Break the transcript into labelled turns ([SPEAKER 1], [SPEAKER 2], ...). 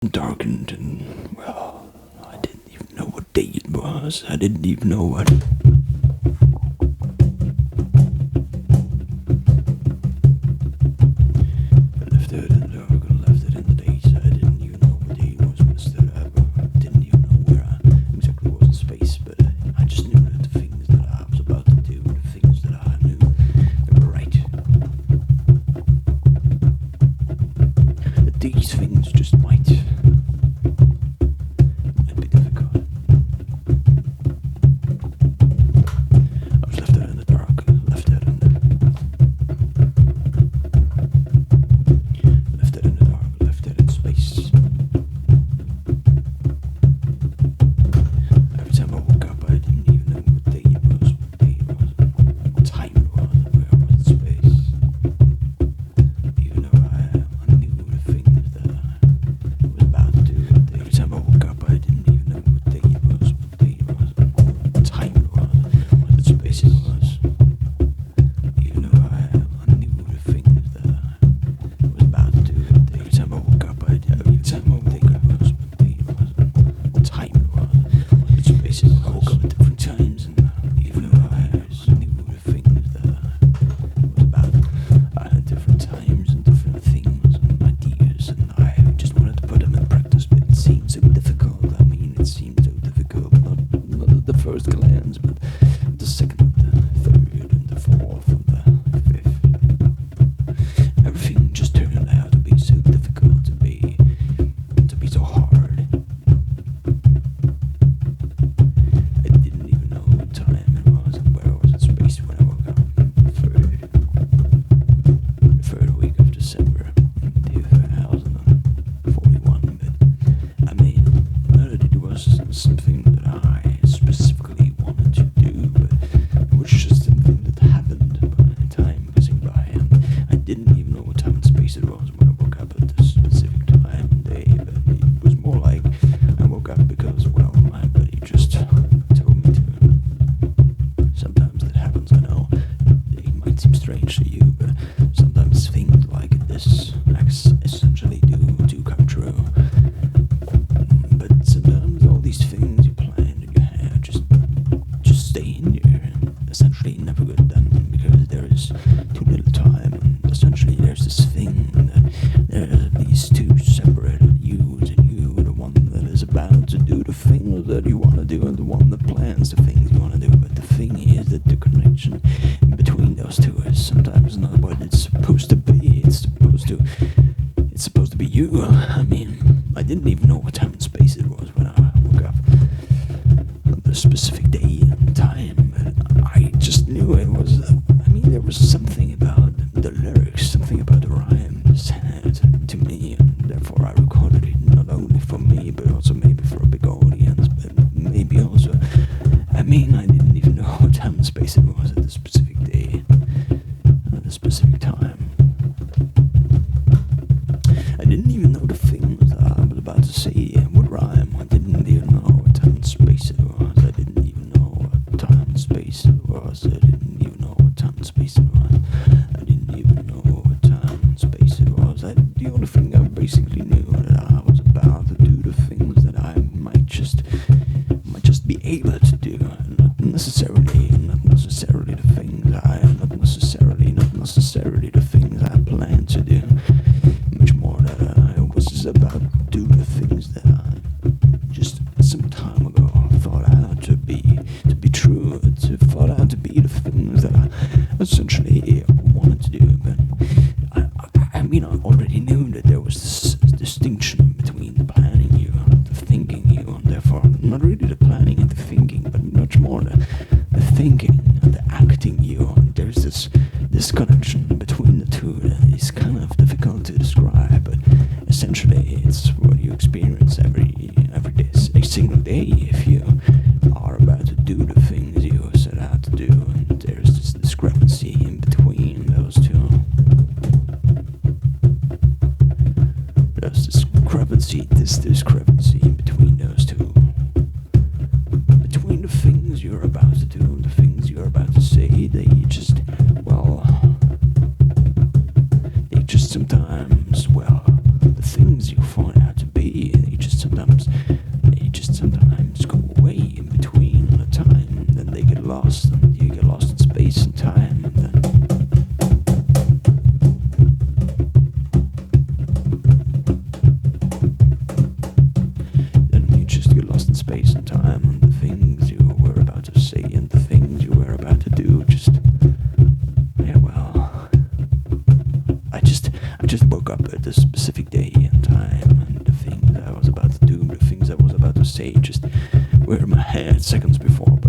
[SPEAKER 1] darkened, and well, I didn't even know what day it was. I didn't even know what. I left it in the dark, I left it in the days. I didn't even know what day it was when I stood up. I didn't even know where I exactly was in space, but I just knew that the things that I was about to do, the things that I knew, they were right. That these things just might be difficult. I was left out in the dark, left out in the dark, left out in space. Every time I woke up, I didn't even know what day it was, what time it was, where I was in space. Even though I knew the things that I was about to do. Every time I woke up, I didn't even know what day it was, what time it was, what space it was. Even though I knew the things that I was about to do. Every time I woke up, I didn't know what day it was, what time it was, what space it was. I woke up at different times, and even though I knew the things that I was about, I had different times and different things and ideas, and I just wanted to put them in practice, but it seemed so difficult. I mean, it seemed so difficult, not at the first glance, but the second, the third, and the fourth, and the fifth. Everything just turned out to be so difficult, to be so hard. I didn't even know what time it was and where I was in space when I woke up. The third week of December, 2041. But I mean, not that it was something that I specifically wanted to do, but it was just something that happened by time passing by, and I didn't even know what time and space it was when I woke up at this specific time and day. But it was more like I woke up because, well, my body just told me to. Sometimes that happens, I know. It might seem strange to you, but sometimes things like this essentially do come true. But sometimes all these things you planned in your head just stay in there and essentially never get done because there is too little time. And essentially there's this thing that there are these two separate yous, and you, the one that is about to do the things that you want to do, and the one that plans the things you want to do. But the thing is that the connection in between those two is sometimes not what it's supposed to be. It's supposed to be you. I mean, I didn't even know what time and space it was when I woke up on the specific day and time. But I just knew it was. There was something about the lyrics, something about the rhyme said to me, and therefore I recorded it not only for me, but also maybe for a big audience, but maybe also. I didn't even know what time and space it was at the specific day, at the specific time. I didn't even know the things that I was about to say would rhyme. I didn't even know what time and space it was. I didn't even know what time and space it was. I didn't even know what time and space it was. I didn't even know what time and space it was. The only thing I basically knew that I was about to do the things that I might just be able to do. Not necessarily the things not necessarily the things I planned to do. Much more that I was about to do the things that I just some time ago thought out to be true, thought out to be the things that I essentially wanted to do. But I already knew that there was this distinction between the planning you and the thinking you, and therefore not really the planning and the thinking, but much more the thinking and the acting you. And there's this connection between the two that is kind of difficult to describe, but essentially it's what you experience every day, a single day, if you are about to do the things you set out to do. And there's this discrepancy in between those two. There's this discrepancy in between those two. Between the things you're about to do and the things you're about to say, they just sometimes, the things you find out to be say, just wearing my hair seconds before